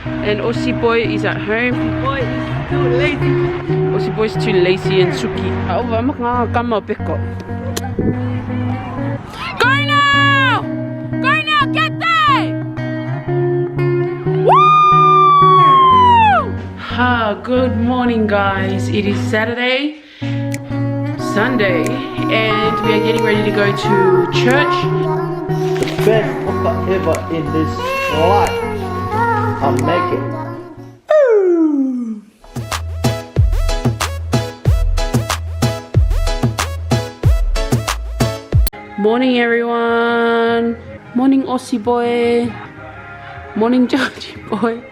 And Aussie boy is at home. Boy is too lazy. Aussie boy is too lazy and suki. Oh, mag nga kama peko. Go now! Go now! Get there! Woo! Good morning, guys. It is Sunday, and we are getting ready to go to church. The best papa ever in this life. I'll make it. Morning, everyone. Morning, Aussie boy. Morning, Georgie boy.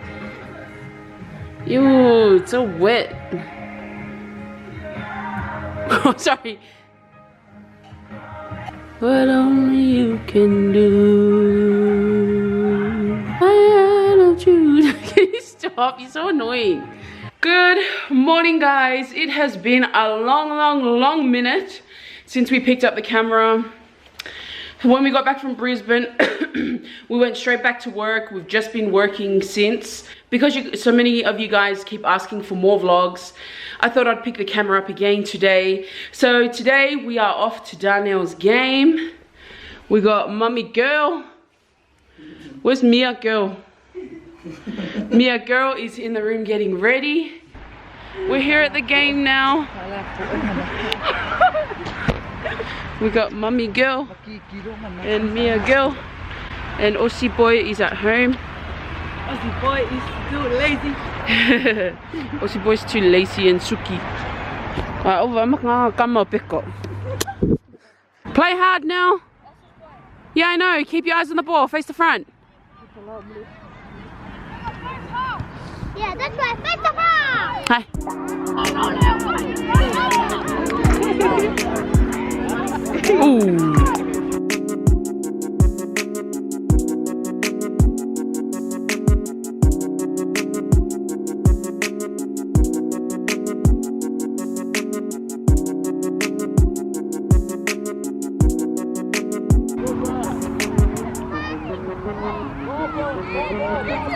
Ew, it's so wet. Oh, sorry. What only you can do. I love you. Can you stop? You're so annoying. Good morning, guys. It has been a long minute since we picked up the camera. When we got back from Brisbane, we went straight back to work. We've just been working since. Because so many of you guys keep asking for more vlogs, I thought I'd pick the camera up again today. So today we are off to Darnell's game. We got Mummy Girl. Where's Mia Girl? Mia Girl is in the room getting ready. We're here at the game now. We got Mummy Girl and Mia Girl, and Aussie boy is at home. Aussie boy is too lazy. Aussie boy is too lazy and suki. Play hard now. Yeah, I know. Keep your eyes on the ball. Face the front. Yeah, that's right. Face the front. Hi. Ooh.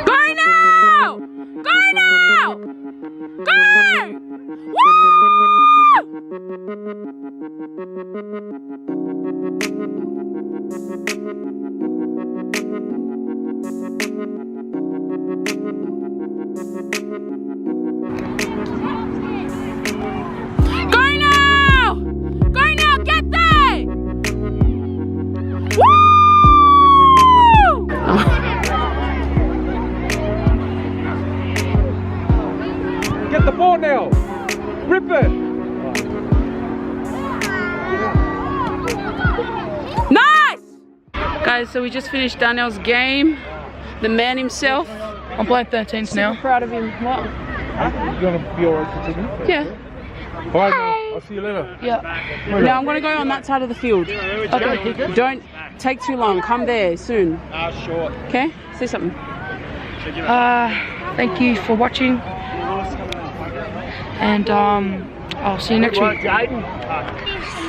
Go now! Go now! Go! Woo! Go now! Go now! Get there! Woo! Get the ball now! Rip it! Nice! Guys, so we just finished Darnell's game. The man himself. I'm playing 13s now. Proud of him. What? You gonna be alright to take me? Yeah. Alright, I'll see you later. Yeah. Now I'm gonna go on that side of the field. Okay. Don't take too long. Come there soon. Short. Okay? Say something. Thank you for watching. And I'll see you next week.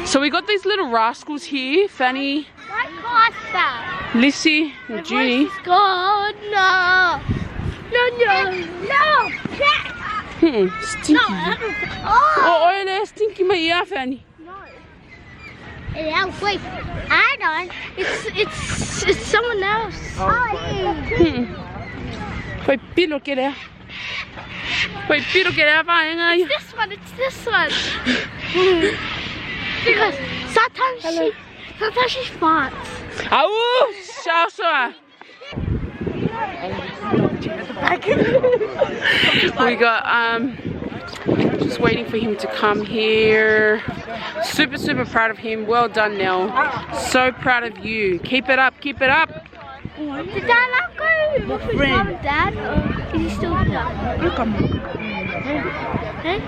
So we got these little rascals here. Fanny, What caused that? Lissy, and Junie. God, no. No. Stinky. Oh. Oh, there's stinky my ear, Fanny. Yeah, wait. I don't. It's someone else. Wait, pilo que there. Wait, pilo que there, It's this one. Because sometimes she farts. Au, Siaosi. We got just waiting for him to come here. Super proud of him. Well done, Nell. So proud of you. Keep it up. Did Dad not go with his mom and dad? Or is he still here? Hey?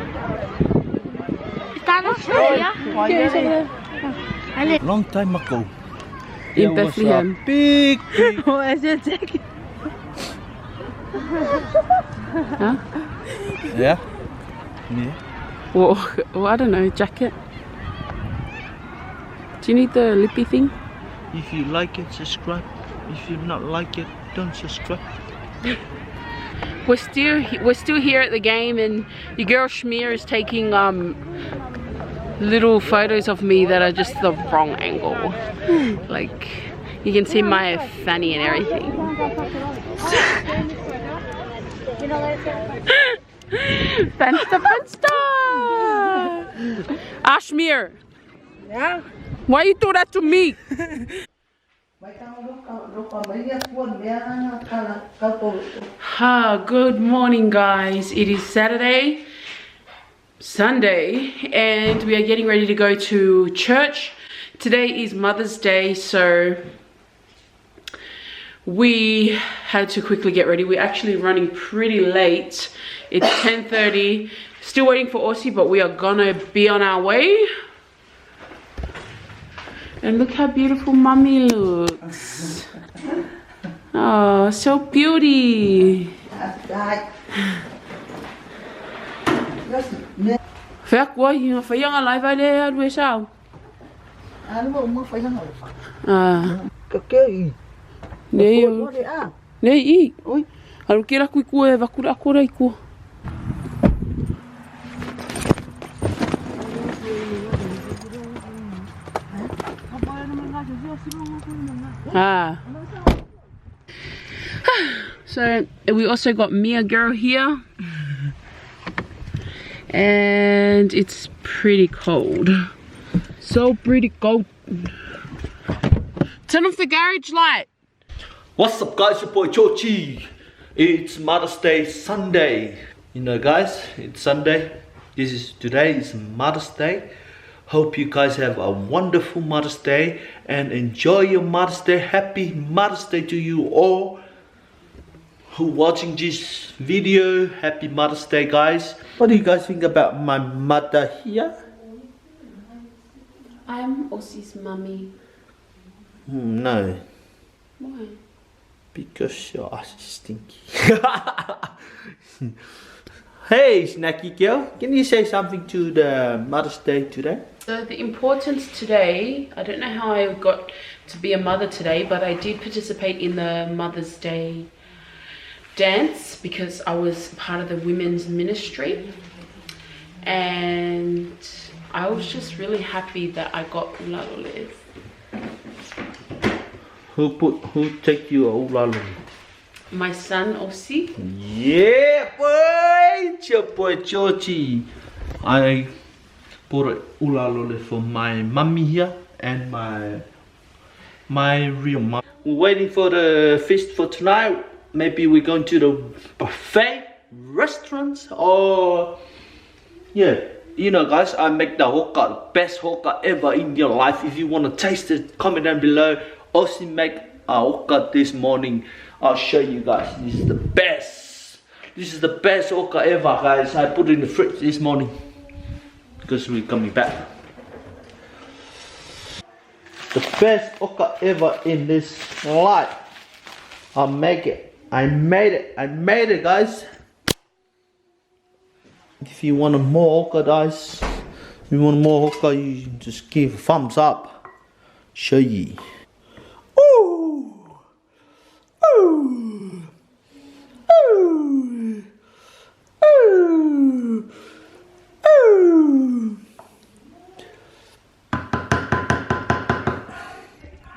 Is Dad not still here? Yeah, he's over there. Long time ago. In Bethlehem. Big. Where's your jacket? Huh? Yeah. Well, I don't know, jacket. Do you need the lippy thing? If you like it, subscribe. If you not like it, don't subscribe. we're still here at the game, and your girl Shmir is taking little photos of me that are just the wrong angle. Like, you can see my fanny and everything. Fenster, Fenster! Ashmir! Yeah. Why you do that to me? Good morning, guys. It is Sunday, and we are getting ready to go to church. Today is Mother's Day, so we had to quickly get ready. We're actually running pretty late. It's 10:30. Still waiting for Aussie, but we are gonna be on our way. And look how beautiful Mummy looks. Oh, so beauty. Phép quá, phải dân lại vai đây đuôi sao? Nei I. Alu kira kui kue vakura akora I kua. So we also got Mia girl here, and it's pretty cold. So pretty cold. Turn off the garage light. What's up, guys? Your boy Chochi. It's Mother's Day Sunday. You know, guys, it's Sunday. Today is Mother's Day. Hope you guys have a wonderful Mother's Day and enjoy your Mother's Day. Happy Mother's Day to you all who watching this video. Happy Mother's Day, guys. What do you guys think about my mother here? I'm Aussie's mummy. No. Why? Because your ass is stinky. Hey, snacky girl, can you say something to the Mother's Day today? So the importance today, I don't know how I got to be a mother today, but I did participate in the Mother's Day dance because I was part of the women's ministry, and I was just really happy that I got Ulalules. Who take you Ulalu? My son Aussie. Yeah, boy, it's your boy Georgie. I bought Ulalu for my mummy here and my real mom. We're waiting for the feast for tonight. Maybe we're going to the buffet restaurants, or yeah, you know, guys, I make the hoka, the best hoka ever in your life. If you want to taste it, comment down below. Aussie make a hoka this morning. I'll show you guys. This is the best. This is the best hoka ever, guys. I put it in the fridge this morning because we're coming back. The best hoka ever in this life. I'll make it. I made it, guys. If you want more hoka, guys, you just give a thumbs up. Show ye. Ooh. Ooh. Ooh. Ooh. Ooh.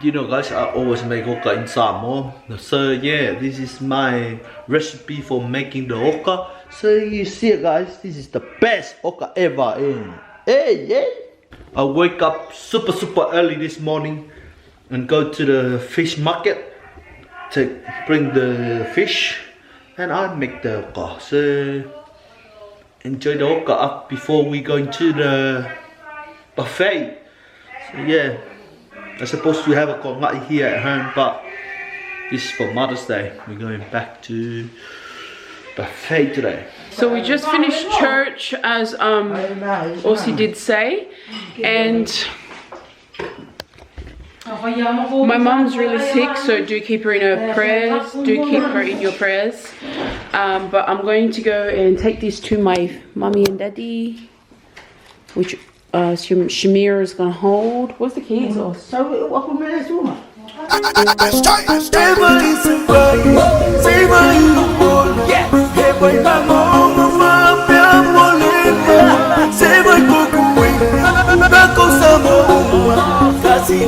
You know, guys, I always make hoka in Samoa. So yeah, this is my recipe for making the hoka. So you see it, guys, this is the best hoka ever in. Hey, yeah. I wake up super early this morning and go to the fish market to bring the fish, and I make the hoka. So enjoy the hoka up before we go into the buffet. So yeah, I'm supposed to have a kongai here at home, but this is for Mother's Day. We're going back to buffet today. So we just finished church, as Aussie did say, and my mum's really sick, so do keep her in her prayers. Do keep her in your prayers. But I'm going to go and take this to my mummy and daddy, which Shamir is gonna hold. What's the keys? Stable in the world, Casi